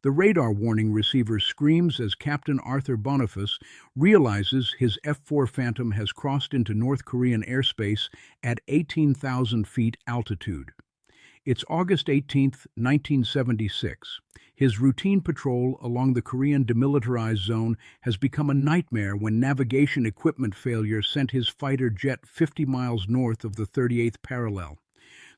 The radar warning receiver screams as Captain Arthur Boniface realizes his F-4 Phantom has crossed into North Korean airspace at 18,000 feet altitude. It's August 18, 1976. His routine patrol along the Korean demilitarized zone has become a nightmare when navigation equipment failure sent his fighter jet 50 miles north of the 38th parallel.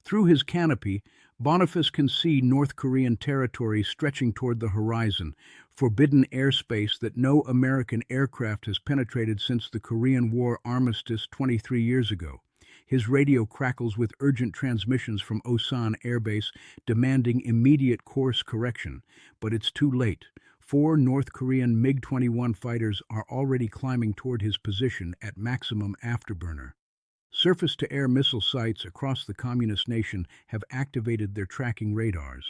Through his canopy, Boniface can see North Korean territory stretching toward the horizon, forbidden airspace that no American aircraft has penetrated since the Korean War armistice 23 years ago. His radio crackles with urgent transmissions from Osan Air Base demanding immediate course correction, but it's too late. 4 North Korean MiG-25 fighters are already climbing toward his position at maximum afterburner. Surface-to-air missile sites across the communist nation have activated their tracking radars.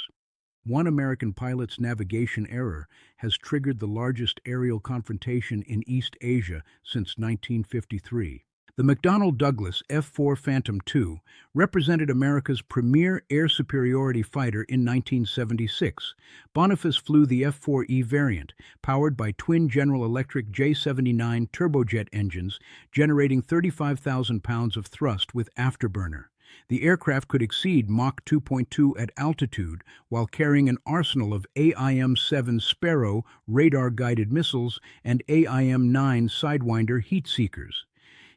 One American pilot's navigation error has triggered the largest aerial confrontation in East Asia since 1953. The McDonnell Douglas F-4 Phantom II represented America's premier air superiority fighter in 1976. Boniface flew the F-4E variant, powered by twin General Electric J79 turbojet engines, generating 35,000 pounds of thrust with afterburner. The aircraft could exceed Mach 2.2 at altitude while carrying an arsenal of AIM-7 Sparrow radar-guided missiles and AIM-9 Sidewinder heat seekers.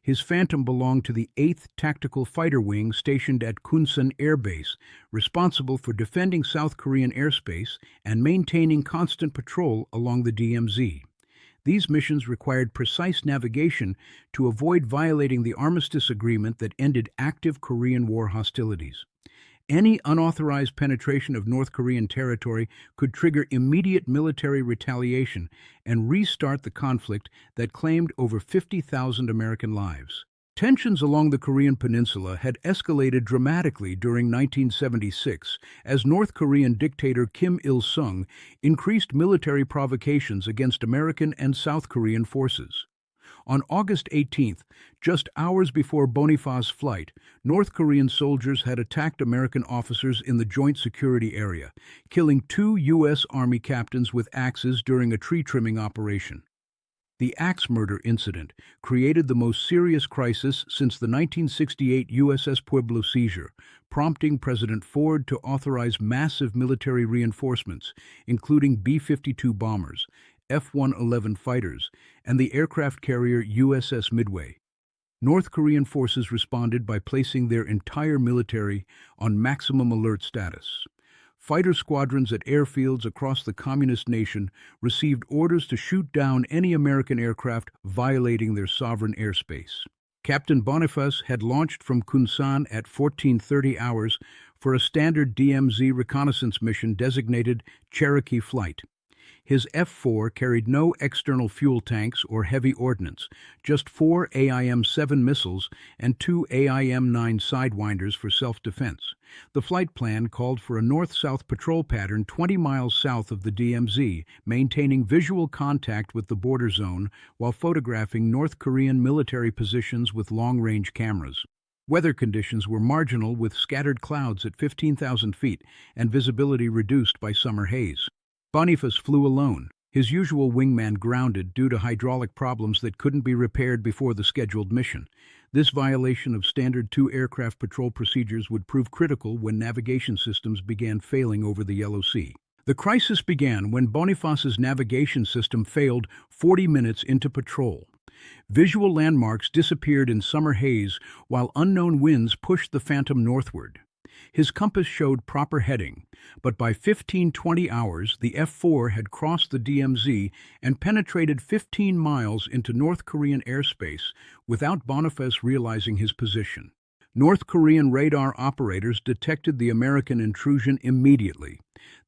His Phantom belonged to the 8th Tactical Fighter Wing stationed at Kunsan Air Base, responsible for defending South Korean airspace and maintaining constant patrol along the DMZ. These missions required precise navigation to avoid violating the armistice agreement that ended active Korean War hostilities. Any unauthorized penetration of North Korean territory could trigger immediate military retaliation and restart the conflict that claimed over 50,000 American lives. Tensions along the Korean peninsula had escalated dramatically during 1976 as North Korean dictator Kim Il-sung increased military provocations against American and South Korean forces. On August 18th, just hours before Boniface's flight, North Korean soldiers had attacked American officers in the Joint Security Area, killing 2 U.S. Army captains with axes during a tree trimming operation. The axe murder incident created the most serious crisis since the 1968 USS Pueblo seizure, prompting President Ford to authorize massive military reinforcements, including B-52 bombers, F-111 fighters, and the aircraft carrier USS Midway. North Korean forces responded by placing their entire military on maximum alert status. Fighter squadrons at airfields across the communist nation received orders to shoot down any American aircraft violating their sovereign airspace. Captain Boniface had launched from Kunsan at 14:30 hours for a standard DMZ reconnaissance mission designated Cherokee Flight. His F-4 carried no external fuel tanks or heavy ordnance, just 4 AIM-7 missiles and 2 AIM-9 Sidewinders for self-defense. The flight plan called for a north-south patrol pattern 20 miles south of the DMZ, maintaining visual contact with the border zone while photographing North Korean military positions with long-range cameras. Weather conditions were marginal with scattered clouds at 15,000 feet and visibility reduced by summer haze. Boniface flew alone, his usual wingman grounded due to hydraulic problems that couldn't be repaired before the scheduled mission. This violation of standard 2 aircraft patrol procedures would prove critical when navigation systems began failing over the Yellow Sea. The crisis began when Boniface's navigation system failed 40 minutes into patrol. Visual landmarks disappeared in summer haze while unknown winds pushed the Phantom northward. His compass showed proper heading, but by 15:20 hours, the F-4 had crossed the DMZ and penetrated 15 miles into North Korean airspace without Boniface realizing his position. North Korean radar operators detected the American intrusion immediately.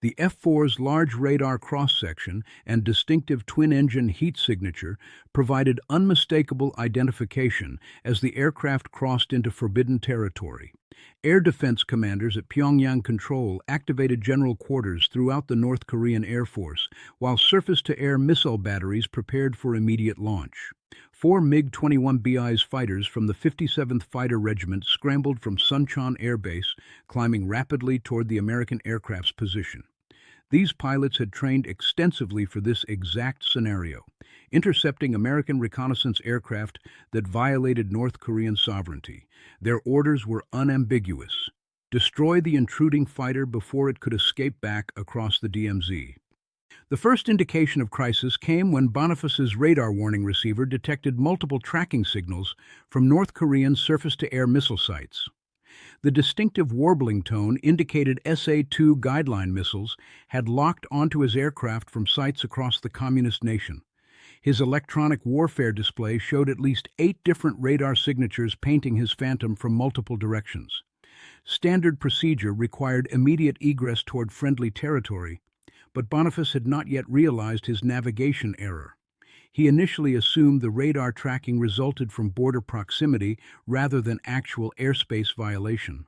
The F-4's large radar cross-section and distinctive twin-engine heat signature provided unmistakable identification as the aircraft crossed into forbidden territory. Air defense commanders at Pyongyang Control activated general quarters throughout the North Korean Air Force, while surface-to-air missile batteries prepared for immediate launch. 4 MiG-25 fighters from the 57th Fighter Regiment scrambled from Suncheon Air Base, climbing rapidly toward the American aircraft's position. These pilots had trained extensively for this exact scenario, intercepting American reconnaissance aircraft that violated North Korean sovereignty. Their orders were unambiguous: destroy the intruding fighter before it could escape back across the DMZ. The first indication of crisis came when Boniface's radar warning receiver detected multiple tracking signals from North Korean surface-to-air missile sites. The distinctive warbling tone indicated SA-2 guideline missiles had locked onto his aircraft from sites across the communist nation. His electronic warfare display showed at least 8 different radar signatures painting his Phantom from multiple directions. Standard procedure required immediate egress toward friendly territory, but Boniface had not yet realized his navigation error. He initially assumed the radar tracking resulted from border proximity rather than actual airspace violation.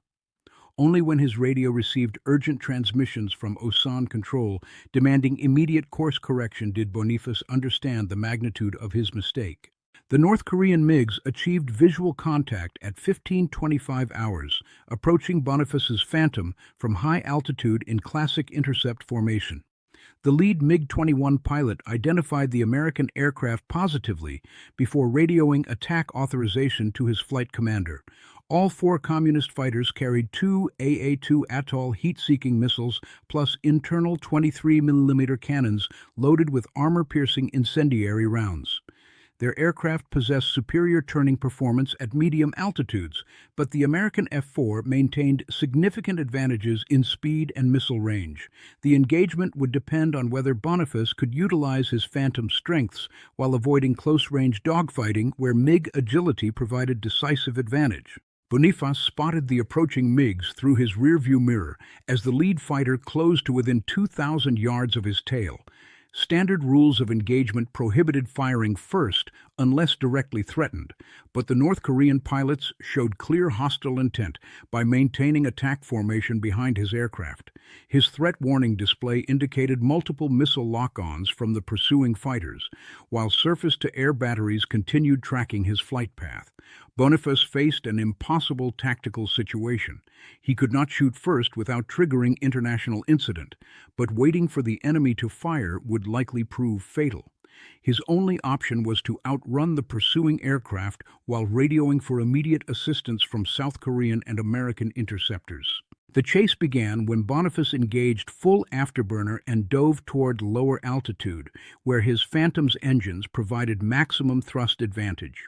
Only when his radio received urgent transmissions from Osan Control demanding immediate course correction did Boniface understand the magnitude of his mistake. The North Korean MiGs achieved visual contact at 15:25 hours, approaching Boniface's Phantom from high altitude in classic intercept formation. The lead MiG-21 pilot identified the American aircraft positively before radioing attack authorization to his flight commander. All 4 communist fighters carried 2 AA-2 Atoll heat-seeking missiles plus internal 23mm cannons loaded with armor-piercing incendiary rounds. Their aircraft possessed superior turning performance at medium altitudes, but the American F-4 maintained significant advantages in speed and missile range. The engagement would depend on whether Boniface could utilize his Phantom's strengths while avoiding close-range dogfighting where MiG agility provided decisive advantage. Boniface spotted the approaching MiGs through his rearview mirror as the lead fighter closed to within 2,000 yards of his tail. Standard rules of engagement prohibited firing first unless directly threatened, but the North Korean pilots showed clear hostile intent by maintaining attack formation behind his aircraft. His threat warning display indicated multiple missile lock-ons from the pursuing fighters, while surface-to-air batteries continued tracking his flight path. Boniface faced an impossible tactical situation. He could not shoot first without triggering international incident, but waiting for the enemy to fire would likely prove fatal. His only option was to outrun the pursuing aircraft while radioing for immediate assistance from South Korean and American interceptors. The chase began when Boniface engaged full afterburner and dove toward lower altitude, where his Phantom's engines provided maximum thrust advantage.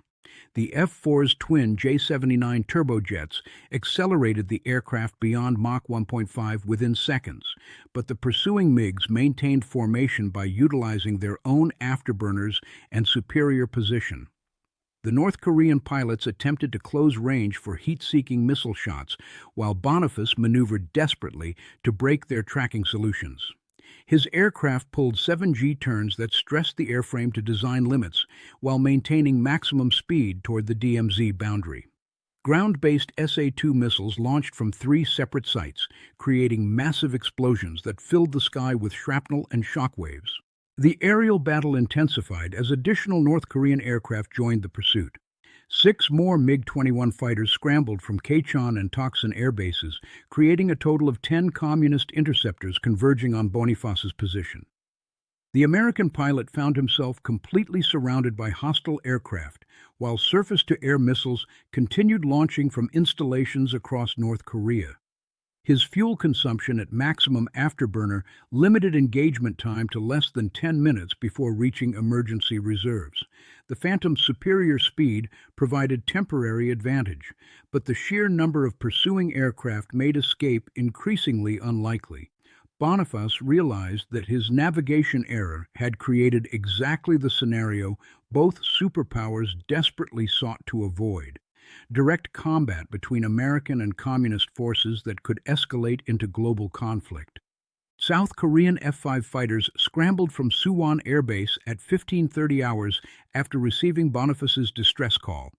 The F-4's twin J-79 turbojets accelerated the aircraft beyond Mach 1.5 within seconds, but the pursuing MiGs maintained formation by utilizing their own afterburners and superior position. The North Korean pilots attempted to close range for heat-seeking missile shots, while Boniface maneuvered desperately to break their tracking solutions. His aircraft pulled 7G turns that stressed the airframe to design limits while maintaining maximum speed toward the DMZ boundary. Ground-based SA-2 missiles launched from 3 separate sites, creating massive explosions that filled the sky with shrapnel and shockwaves. The aerial battle intensified as additional North Korean aircraft joined the pursuit. 6 more MiG-21 fighters scrambled from Kachon and Toksan air bases, creating a total of 10 communist interceptors converging on Boniface's position. The American pilot found himself completely surrounded by hostile aircraft, while surface-to-air missiles continued launching from installations across North Korea. His fuel consumption at maximum afterburner limited engagement time to less than 10 minutes before reaching emergency reserves. The Phantom's superior speed provided temporary advantage, but the sheer number of pursuing aircraft made escape increasingly unlikely. Boniface realized that his navigation error had created exactly the scenario both superpowers desperately sought to avoid: direct combat between American and Communist forces that could escalate into global conflict. South Korean F-5 fighters scrambled from Suwon Air Base at 15:30 hours after receiving Boniface's distress call,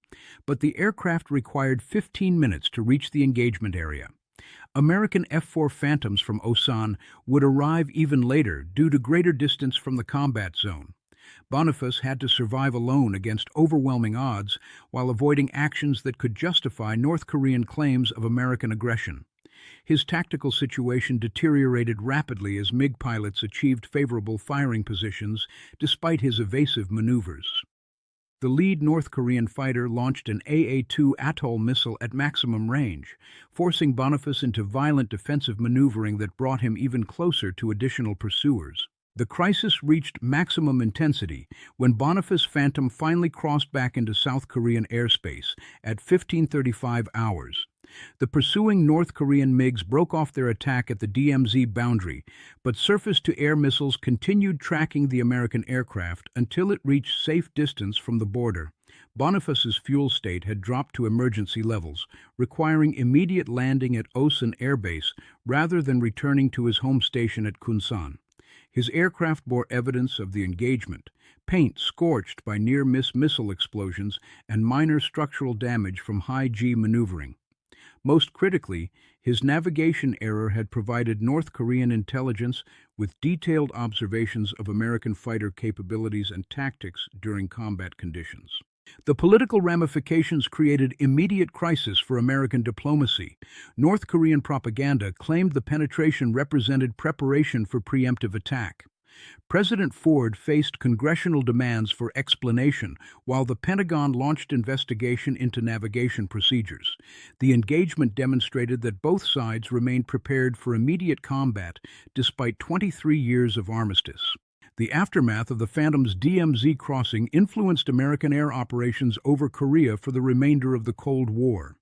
but the aircraft required 15 minutes to reach the engagement area. American F-4 Phantoms from Osan would arrive even later due to greater distance from the combat zone. Boniface had to survive alone against overwhelming odds while avoiding actions that could justify North Korean claims of American aggression. His tactical situation deteriorated rapidly as MiG pilots achieved favorable firing positions despite his evasive maneuvers. The lead North Korean fighter launched an AA-2 Atoll missile at maximum range, forcing Boniface into violent defensive maneuvering that brought him even closer to additional pursuers. The crisis reached maximum intensity when Boniface Phantom finally crossed back into South Korean airspace at 15:35 hours. The pursuing North Korean MiGs broke off their attack at the DMZ boundary, but surface-to-air missiles continued tracking the American aircraft until it reached safe distance from the border. Boniface's fuel state had dropped to emergency levels, requiring immediate landing at Osan Air Base rather than returning to his home station at Kunsan. His aircraft bore evidence of the engagement, paint scorched by near-miss missile explosions and minor structural damage from high-G maneuvering. Most critically, his navigation error had provided North Korean intelligence with detailed observations of American fighter capabilities and tactics during combat conditions. The political ramifications created immediate crisis for American diplomacy. North Korean propaganda claimed the penetration represented preparation for preemptive attack. President Ford faced congressional demands for explanation, while the Pentagon launched investigation into navigation procedures. The engagement demonstrated that both sides remained prepared for immediate combat despite 23 years of armistice. The aftermath of the Phantom's DMZ crossing influenced American air operations over Korea for the remainder of the Cold War.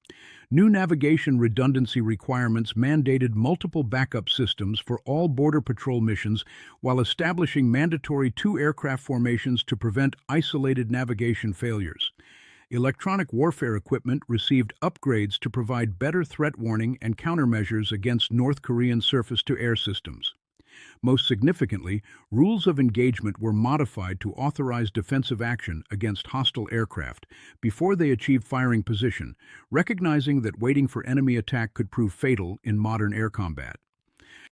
New navigation redundancy requirements mandated multiple backup systems for all Border Patrol missions while establishing mandatory two-aircraft formations to prevent isolated navigation failures. Electronic warfare equipment received upgrades to provide better threat warning and countermeasures against North Korean surface-to-air systems. Most significantly, rules of engagement were modified to authorize defensive action against hostile aircraft before they achieved firing position, recognizing that waiting for enemy attack could prove fatal in modern air combat.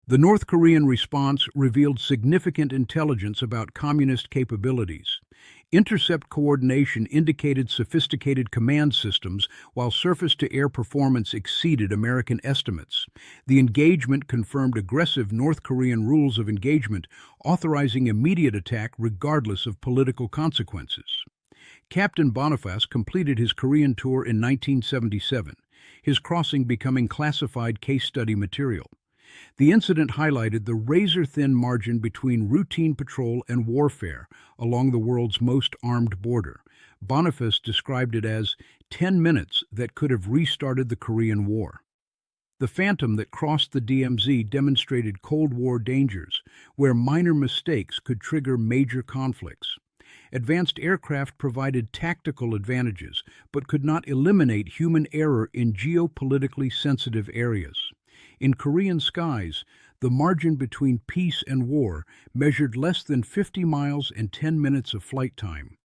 The North Korean response revealed significant intelligence about communist capabilities. Intercept coordination indicated sophisticated command systems, while surface-to-air performance exceeded American estimates. The engagement confirmed aggressive North Korean rules of engagement, authorizing immediate attack regardless of political consequences. Captain Boniface completed his Korean tour in 1977, his crossing becoming classified case study material. The incident highlighted the razor-thin margin between routine patrol and warfare along the world's most armed border. Boniface described it as 10 minutes that could have restarted the Korean War. The Phantom that crossed the DMZ demonstrated Cold War dangers, where minor mistakes could trigger major conflicts. Advanced aircraft provided tactical advantages, but could not eliminate human error in geopolitically sensitive areas. In Korean skies, the margin between peace and war measured less than 50 miles and 10 minutes of flight time.